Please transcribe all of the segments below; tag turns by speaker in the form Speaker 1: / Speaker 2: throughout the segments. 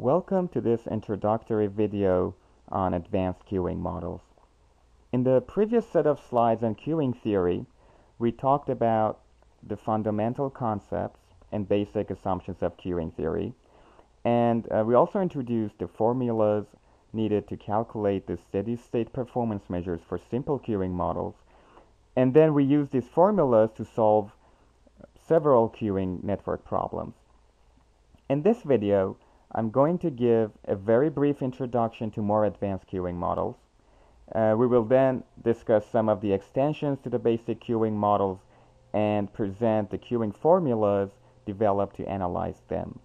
Speaker 1: Welcome to this introductory video on advanced queuing models. In the previous set of slides on queuing theory, we talked about the fundamental concepts and basic assumptions of queuing theory, and we also introduced the formulas needed to calculate the steady-state performance measures for simple queuing models, and then we used these formulas to solve several queuing network problems. In this video, I'm going to give a very brief introduction to more advanced queuing models. We will then discuss some of the extensions to the basic queuing models and present the queuing formulas developed to analyze them.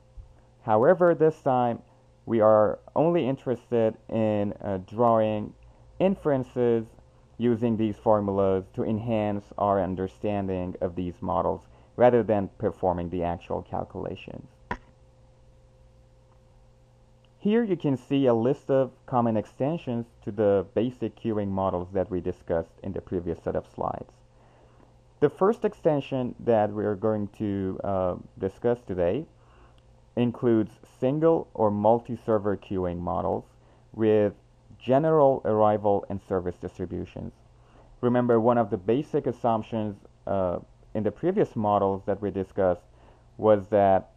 Speaker 1: However, this time we are only interested in drawing inferences using these formulas to enhance our understanding of these models rather than performing the actual calculations. Here you can see a list of common extensions to the basic queuing models that we discussed in the previous set of slides. The first extension that we are going to discuss today includes single or multi-server queuing models with general arrival and service distributions. Remember, one of the basic assumptions in the previous models that we discussed was that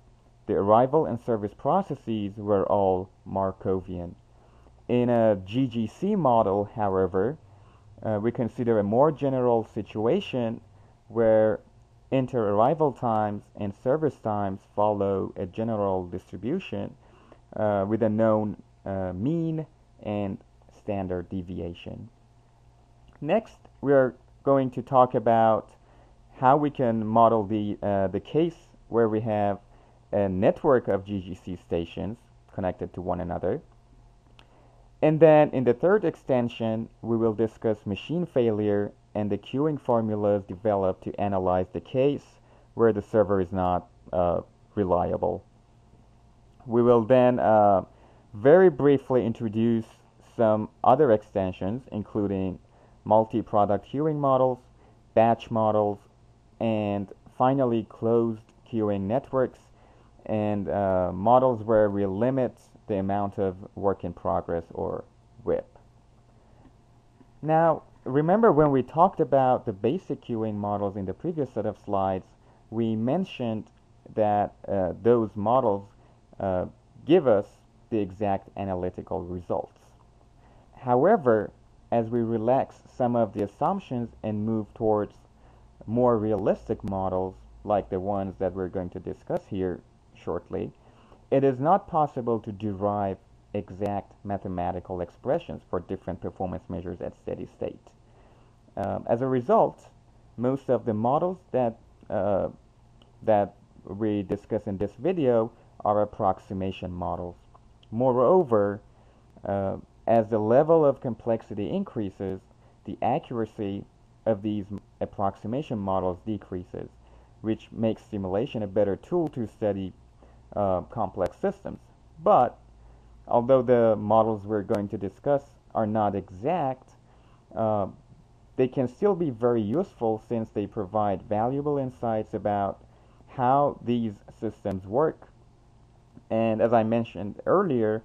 Speaker 1: the arrival and service processes were all Markovian. In a GGC model, however, we consider a more general situation where inter-arrival times and service times follow a general distribution with a known mean and standard deviation. Next, we are going to talk about how we can model the case where we have a network of GGC stations connected to one another. And then in the third extension, we will discuss machine failure and the queuing formulas developed to analyze the case where the server is not reliable. We will then very briefly introduce some other extensions, including multi-product queuing models, batch models, and finally closed queuing networks, and models where we limit the amount of work in progress or WIP. Now, remember when we talked about the basic queuing models in the previous set of slides, we mentioned that those models give us the exact analytical results. However, as we relax some of the assumptions and move towards more realistic models, like the ones that we're going to discuss here shortly, it is not possible to derive exact mathematical expressions for different performance measures at steady state. As a result, most of the models that we discuss in this video are approximation models. Moreover, as the level of complexity increases, the accuracy of these approximation models decreases, which makes simulation a better tool to study complex systems. But although the models we're going to discuss are not exact, they can still be very useful since they provide valuable insights about how these systems work. And as I mentioned earlier,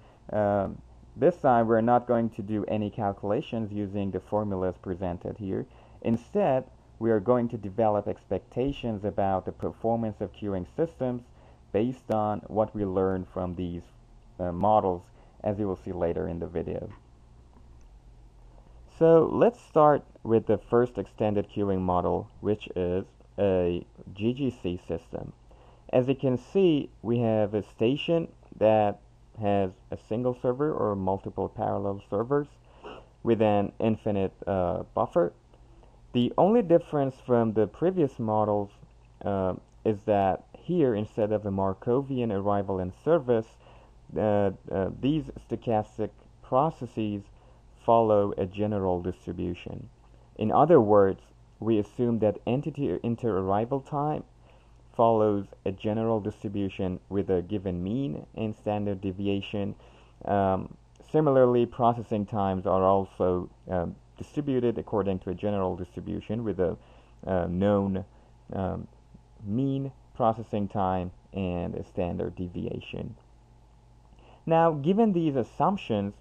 Speaker 1: this time we're not going to do any calculations using the formulas presented here. Instead, we are going to develop expectations about the performance of queuing systems based on what we learn from these models, as you will see later in the video. So let's start with the first extended queuing model, which is a GGC system. As you can see, we have a station that has a single server or multiple parallel servers with an infinite buffer. The only difference from the previous models is that here, instead of a Markovian arrival and service, these stochastic processes follow a general distribution. In other words, we assume that entity inter-arrival time follows a general distribution with a given mean and standard deviation. Similarly, processing times are also distributed according to a general distribution with a known mean processing time and a standard deviation. Now, given these assumptions,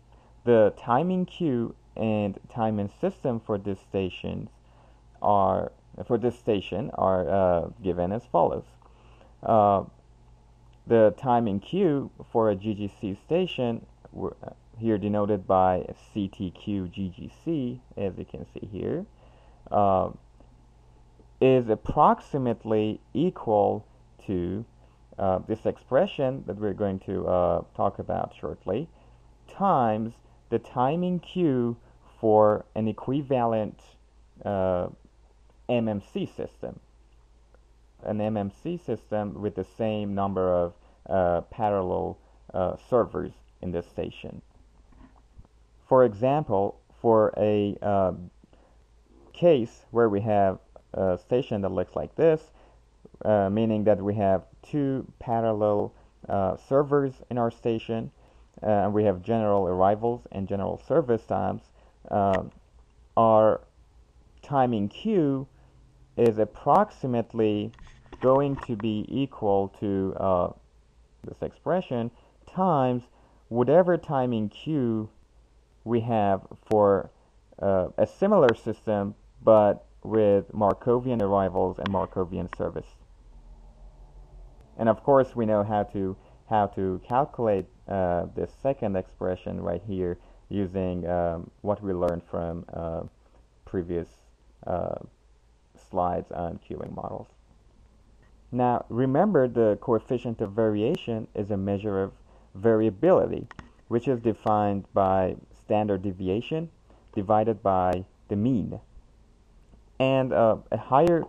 Speaker 1: the timing queue and timing system for this station are given as follows. The timing queue for a GGC station, here denoted by CTQ GGC, as you can see here, is approximately equal to this expression that we're going to talk about shortly, times the timing queue for an equivalent MMC system. An MMC system with the same number of parallel servers in this station. For example, for a case where we have a station that looks like this, meaning that we have two parallel servers in our station, and we have general arrivals and general service times, our timing queue is approximately going to be equal to this expression times whatever timing queue we have for a similar system but with Markovian arrivals and Markovian service. And of course we know how to calculate this second expression right here using what we learned from previous slides on queuing models. Now remember, the coefficient of variation is a measure of variability, which is defined by standard deviation divided by the mean. And a higher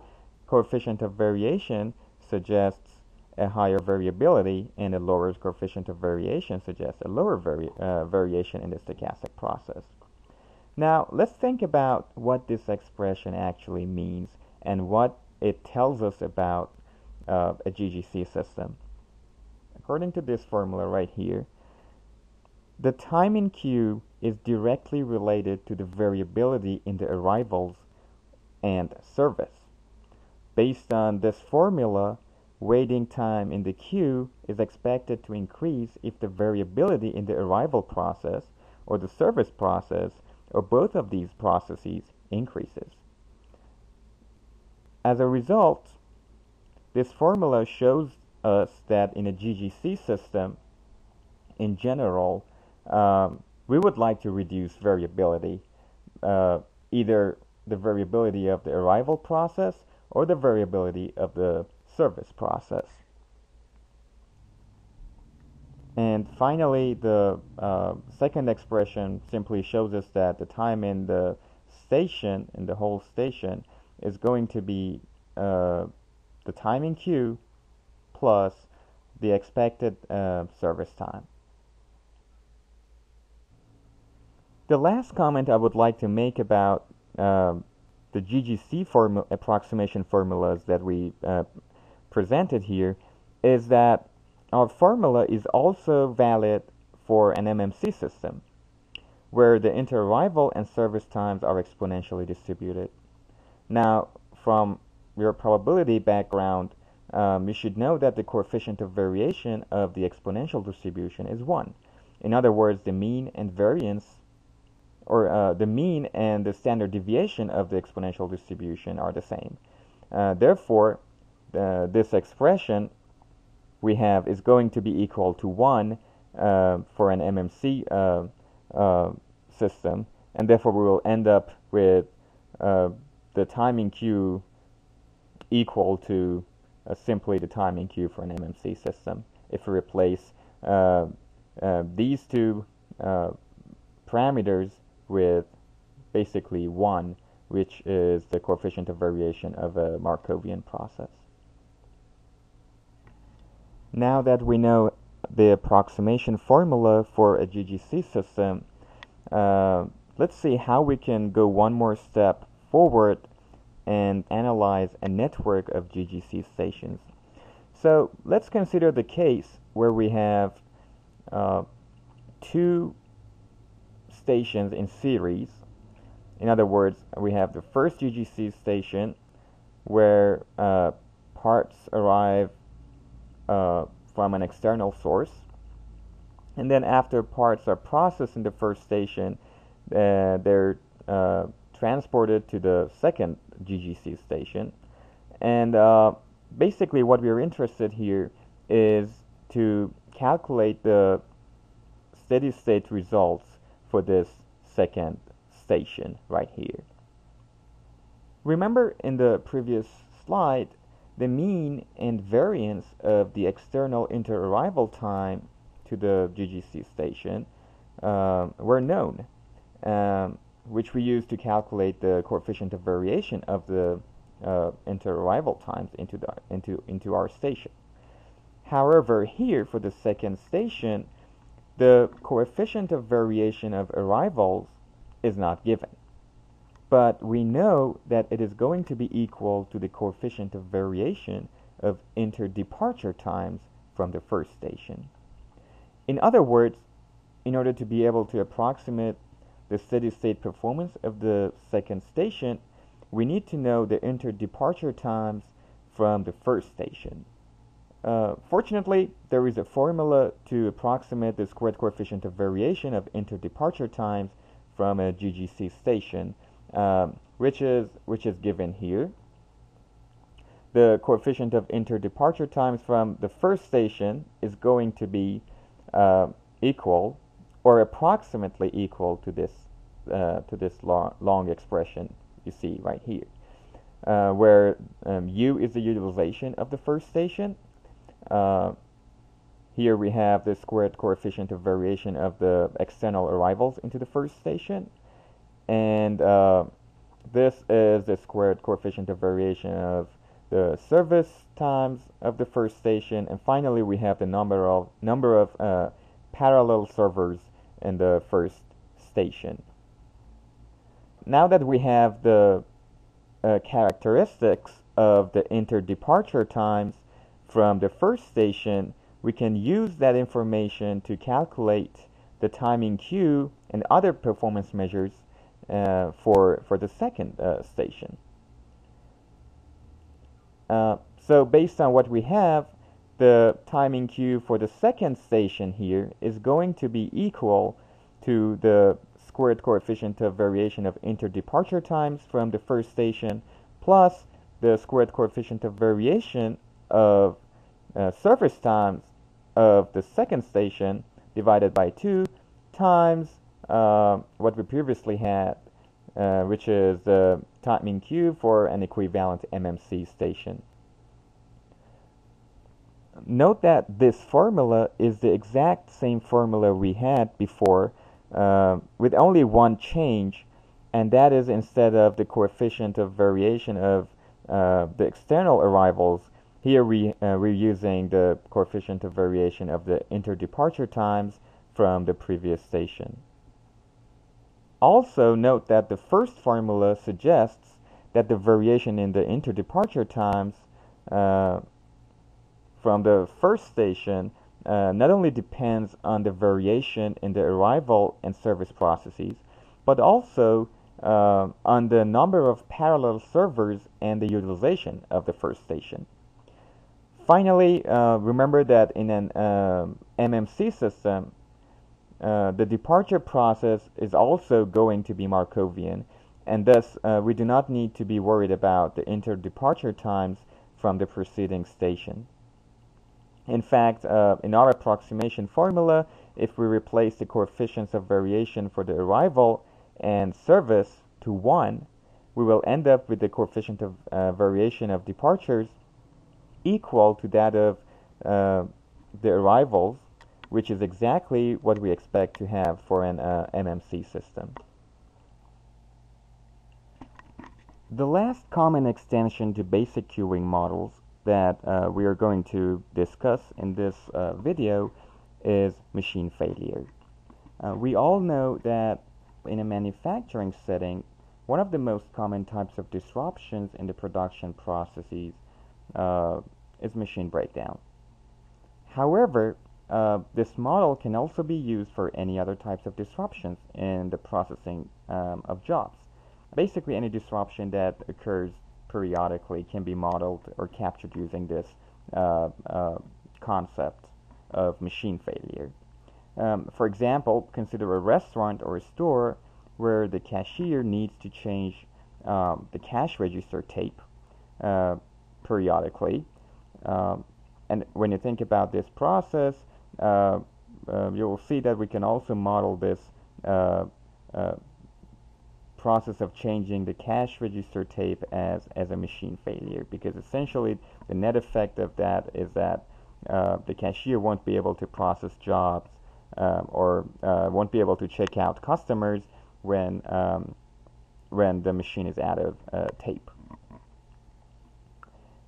Speaker 1: coefficient of variation suggests a higher variability, and a lower coefficient of variation suggests a lower variation in the stochastic process. Now let's think about what this expression actually means and what it tells us about a GGC system. According to this formula right here, the timing queue is directly related to the variability in the arrivals and service. Based on this formula, waiting time in the queue is expected to increase if the variability in the arrival process or the service process or both of these processes increases. As a result, this formula shows us that in a GGC system, in general, we would like to reduce variability, either the variability of the arrival process or the variability of the service process. And finally, the second expression simply shows us that the time in the station, in the whole station, is going to be the timing queue plus the expected service time. The last comment I would like to make about the GGC approximation formulas that we presented here is that our formula is also valid for an MMC system, where the inter-arrival and service times are exponentially distributed. Now, from your probability background, you should know that the coefficient of variation of the exponential distribution is 1. In other words, the mean and variance, or the mean and the standard deviation of the exponential distribution are the same. Therefore, this expression we have is going to be equal to 1 for an MMC system, and therefore we will end up with the timing queue equal to simply the timing queue for an MMC system if we replace these two parameters with basically 1, which is the coefficient of variation of a Markovian process. Now that we know the approximation formula for a GGC system, let's see how we can go one more step forward and analyze a network of GGC stations. So let's consider the case where we have two stations in series. In other words, we have the first GGC station where parts arrive from an external source, And then after parts are processed in the first station, they're transported to the second GGC station. And basically what we're interested here is to calculate the steady state results for this second station right here. Remember in the previous slide, the mean and variance of the external inter-arrival time to the GGC station were known, which we use to calculate the coefficient of variation of the inter-arrival times into our station. However, here for the second station, the coefficient of variation of arrivals is not given, but we know that it is going to be equal to the coefficient of variation of inter-departure times from the first station. In other words, in order to be able to approximate the steady-state performance of the second station, we need to know the inter-departure times from the first station. Fortunately, there is a formula to approximate the squared coefficient of variation of inter-departure times from a GGC station, which is given here. The coefficient of inter-departure times from the first station is going to be equal or approximately equal to this long expression you see right here, where U is the utilization of the first station. Here we have the squared coefficient of variation of the external arrivals into the first station, and this is the squared coefficient of variation of the service times of the first station, and finally we have the number of parallel servers in the first station. Now that we have the characteristics of the inter-departure times from the first station, we can use that information to calculate the timing queue and other performance measures for the second station. So based on what we have, the timing queue for the second station here is going to be equal to the squared coefficient of variation of inter-departure times from the first station plus the squared coefficient of variation of service times of the second station divided by 2 times what we previously had, which is the timing queue for an equivalent MMC station. Note that this formula is the exact same formula we had before, with only one change, and that is instead of the coefficient of variation of the external arrivals, here we're using the coefficient of variation of the inter-departure times from the previous station. Also note that the first formula suggests that the variation in the inter-departure times from the first station not only depends on the variation in the arrival and service processes, but also on the number of parallel servers and the utilization of the first station. Finally, remember that in an MMC system, the departure process is also going to be Markovian, and thus we do not need to be worried about the inter-departure times from the preceding station. In fact, in our approximation formula, if we replace the coefficients of variation for the arrival and service to 1, we will end up with the coefficient of variation of departures equal to that of the arrivals, which is exactly what we expect to have for an MMC system. The last common extension to basic queuing models that we are going to discuss in this video is machine failure. We all know that in a manufacturing setting, one of the most common types of disruptions in the production processes is machine breakdown. However, this model can also be used for any other types of disruptions in the processing of jobs. Basically, any disruption that occurs periodically can be modeled or captured using this concept of machine failure. For example, consider a restaurant or a store where the cashier needs to change the cash register tape periodically. Um, and when you think about this process, you will see that we can also model this uh, uh, process of changing the cash register tape as a machine failure, because essentially the net effect of that is that the cashier won't be able to process jobs or won't be able to check out customers when the machine is out of tape.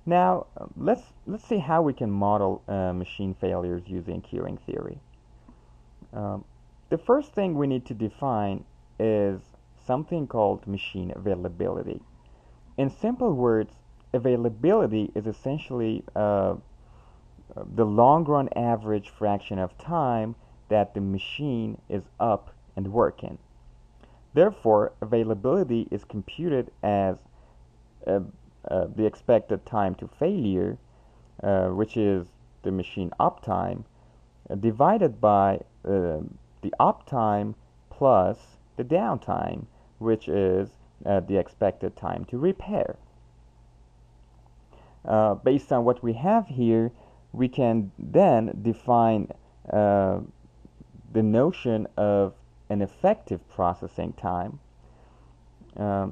Speaker 1: Now let's see how we can model machine failures using queuing theory. Um, the first thing we need to define is something called machine availability. In simple words, availability is essentially the long-run average fraction of time that the machine is up and working. Therefore, availability is computed as uh, the expected time to failure, which is the machine uptime, divided by the uptime plus the downtime, which is the expected time to repair. Based on what we have here, we can then define the notion of an effective processing time,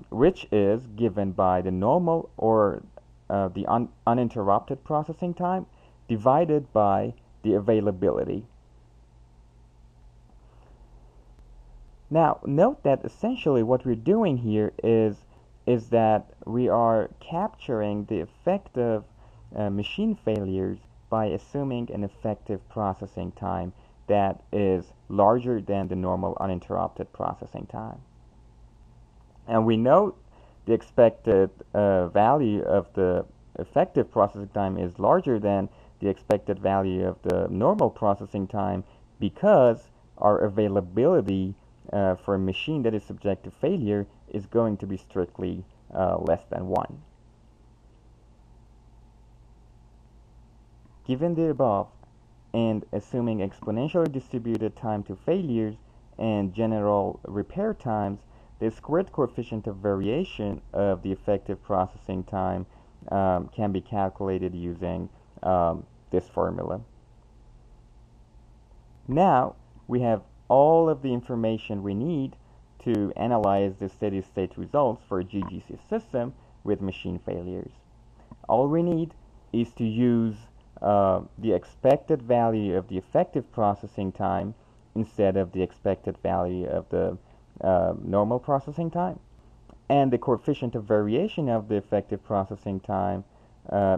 Speaker 1: which is given by the normal or the uninterrupted processing time divided by the availability. Now, note that essentially what we're doing here is that we are capturing the effect of machine failures by assuming an effective processing time that is larger than the normal uninterrupted processing time. And we know the expected value of the effective processing time is larger than the expected value of the normal processing time because our availability for a machine that is subject to failure is going to be strictly less than 1. Given the above, and assuming exponentially distributed time to failures and general repair times, the squared coefficient of variation of the effective processing time can be calculated using this formula. Now we have all of the information we need to analyze the steady state results for a GGC system with machine failures. All we need is to use the expected value of the effective processing time instead of the expected value of the normal processing time, and the coefficient of variation of the effective processing time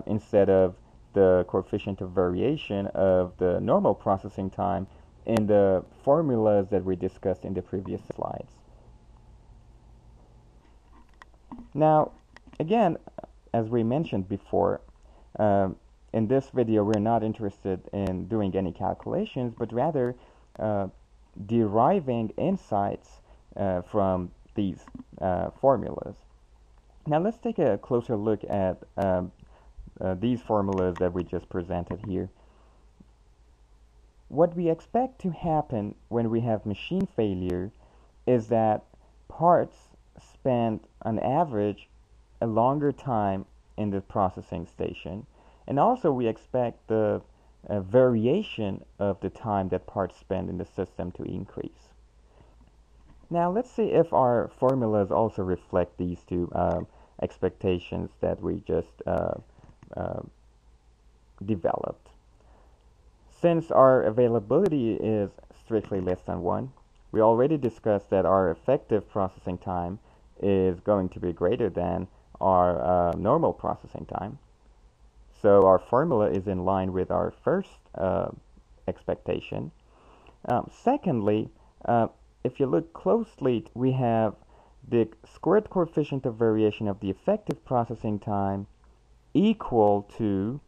Speaker 1: instead of the coefficient of variation of the normal processing time in the formulas that we discussed in the previous slides. Now, again, as we mentioned before, in this video we're not interested in doing any calculations, but rather deriving insights from these formulas. Now let's take a closer look at these formulas that we just presented here. What we expect to happen when we have machine failure is that parts spend on average a longer time in the processing station, and also we expect the variation of the time that parts spend in the system to increase. Now let's see if our formulas also reflect these two expectations that we just developed. Since our availability is strictly less than 1, we already discussed that our effective processing time is going to be greater than our normal processing time. So our formula is in line with our first expectation. Secondly, if you look closely, we have the squared coefficient of variation of the effective processing time equal to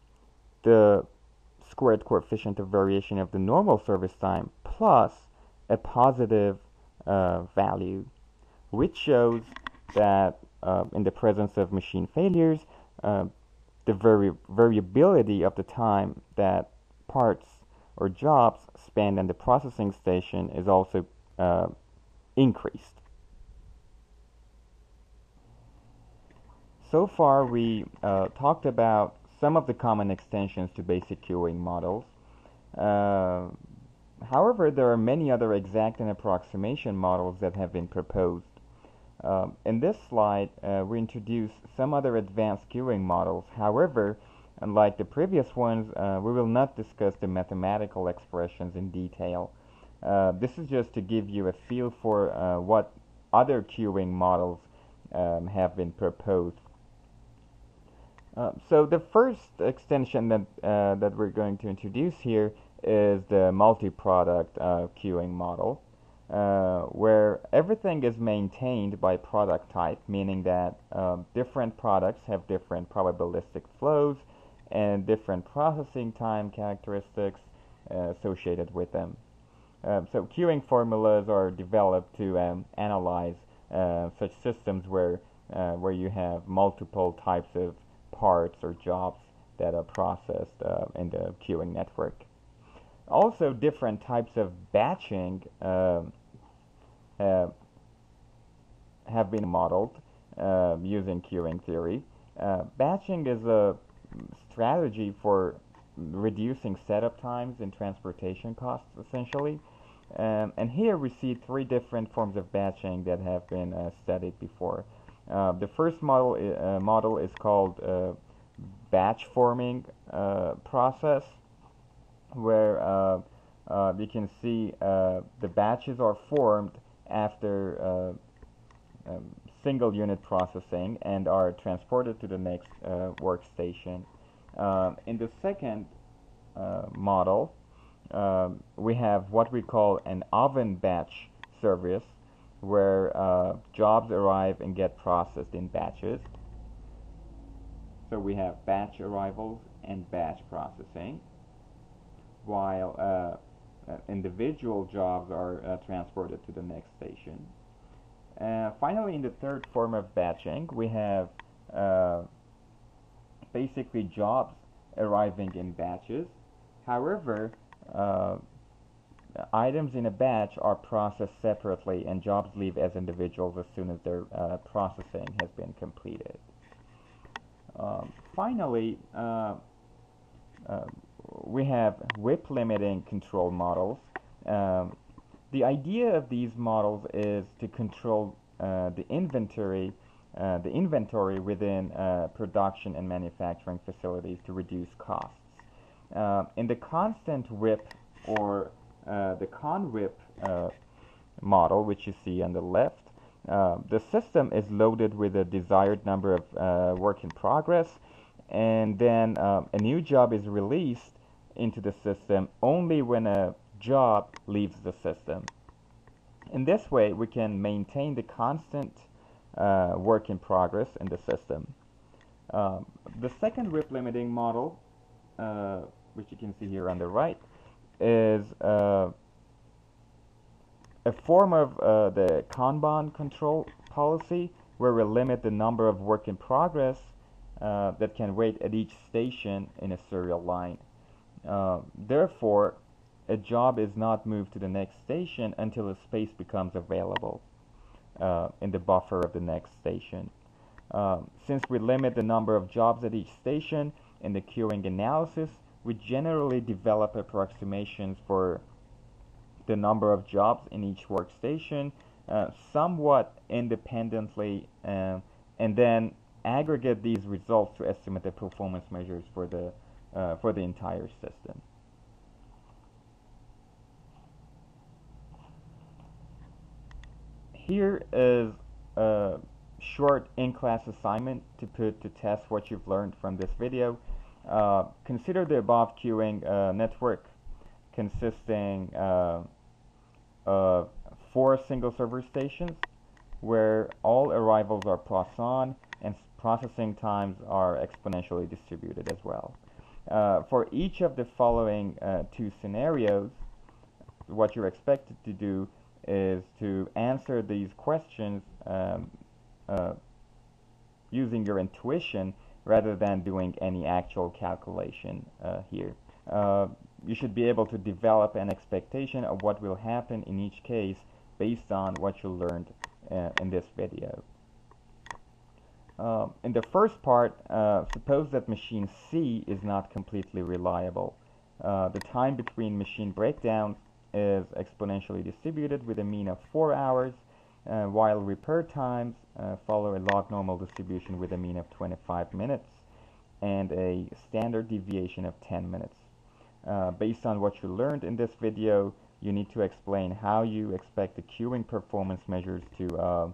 Speaker 1: the squared coefficient of variation of the normal service time plus a positive value, which shows that in the presence of machine failures, the variability of the time that parts or jobs spent in the processing station is also increased. So far, we talked about some of the common extensions to basic queuing models. Uh, However, there are many other exact and approximation models that have been proposed. In this slide, we introduce some other advanced queuing models. However, unlike the previous ones, we will not discuss the mathematical expressions in detail. This is just to give you a feel for what other queuing models have been proposed. So the first extension that we're going to introduce here is the multi-product queuing model, where everything is maintained by product type, meaning that different products have different probabilistic flows and different processing time characteristics associated with them. So queuing formulas are developed to analyze such systems where you have multiple types of parts or jobs that are processed in the queuing network. Also, different types of batching have been modeled using queuing theory. Batching is a strategy for reducing setup times and transportation costs, essentially. And here we see three different forms of batching that have been studied before. The first model is called batch forming process, where you can see the batches are formed after single unit processing and are transported to the next workstation. In the second model, we have what we call an oven batch service, where jobs arrive and get processed in batches. So we have batch arrivals and batch processing, while individual jobs are transported to the next station. Finally, in the third form of batching, we have basically jobs arriving in batches. However, items in a batch are processed separately and jobs leave as individuals as soon as their processing has been completed. Finally, we have WIP limiting control models. The idea of these models is to control the inventory within production and manufacturing facilities to reduce costs. In the constant WIP or the con-WIP model, which you see on the left, the system is loaded with a desired number of work in progress, and then a new job is released into the system only when a job leaves the system. In this way, we can maintain the constant work in progress in the system. The second WIP limiting model, which you can see here on the right, is a form of the Kanban control policy, where we limit the number of work in progress that can wait at each station in a serial line. Therefore, a job is not moved to the next station until a space becomes available in the buffer of the next station. Since we limit the number of jobs at each station in the queuing analysis, we generally develop approximations for the number of jobs in each workstation somewhat independently, and then aggregate these results to estimate the performance measures for the entire system. Here is a short in-class assignment to put to test what you've learned from this video. Consider the above queuing network consisting of 4 single server stations where all arrivals are Poisson and processing times are exponentially distributed as well. For each of the following 2 scenarios, what you're expected to do is to answer these questions using your intuition rather than doing any actual calculation here. you should be able to develop an expectation of what will happen in each case based on what you learned in this video. In the first part, suppose that machine C is not completely reliable. The time between machine breakdowns is exponentially distributed with a mean of 4 hours, while repair times follow a log normal distribution with a mean of 25 minutes and a standard deviation of 10 minutes. Based on what you learned in this video, you need to explain how you expect the queuing performance measures to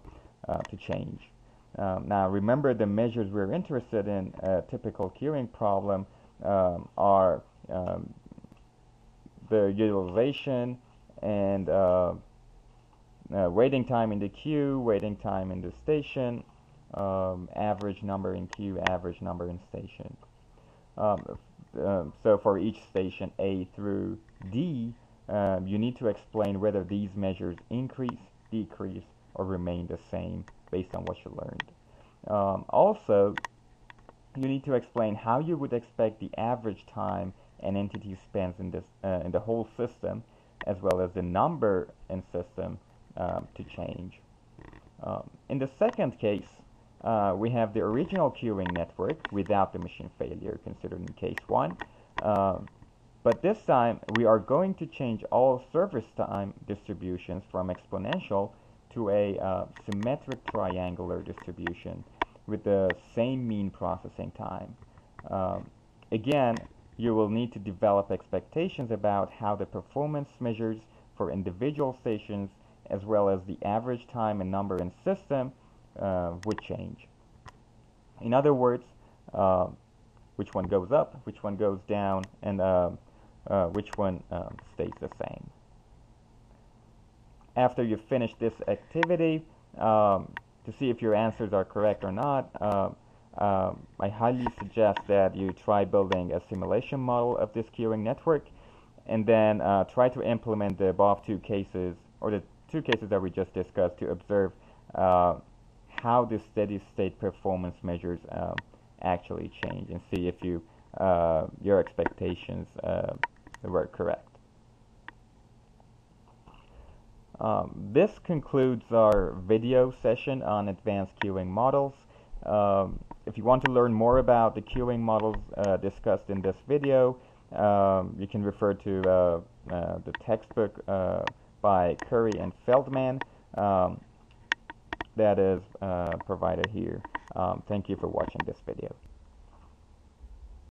Speaker 1: change. Now remember, the measures we're interested in a typical queuing problem are the utilization and waiting time in the queue, waiting time in the station, average number in queue, average number in station. So for each station A through D, you need to explain whether these measures increase, decrease, or remain the same based on what you learned. Also, you need to explain how you would expect the average time an entity spends in the whole system, as well as the number in system to change. In the second case, we have the original queuing network without the machine failure, considered in case 1. But this time, we are going to change all service time distributions from exponential to a symmetric triangular distribution with the same mean processing time. Again, you will need to develop expectations about how the performance measures for individual stations, as well as the average time and number in system, would change. In other words, which one goes up, which one goes down, and which one stays the same. After you finish this activity, to see if your answers are correct or not, I highly suggest that you try building a simulation model of this queuing network, and then try to implement the above two cases, or the two cases that we just discussed, to observe how the steady state performance measures actually change, and see if your expectations were correct. This concludes our video session on advanced queuing models. If you want to learn more about the queuing models discussed in this video, you can refer to the textbook by Curry and Feldman that is provided here. Thank you for watching this video.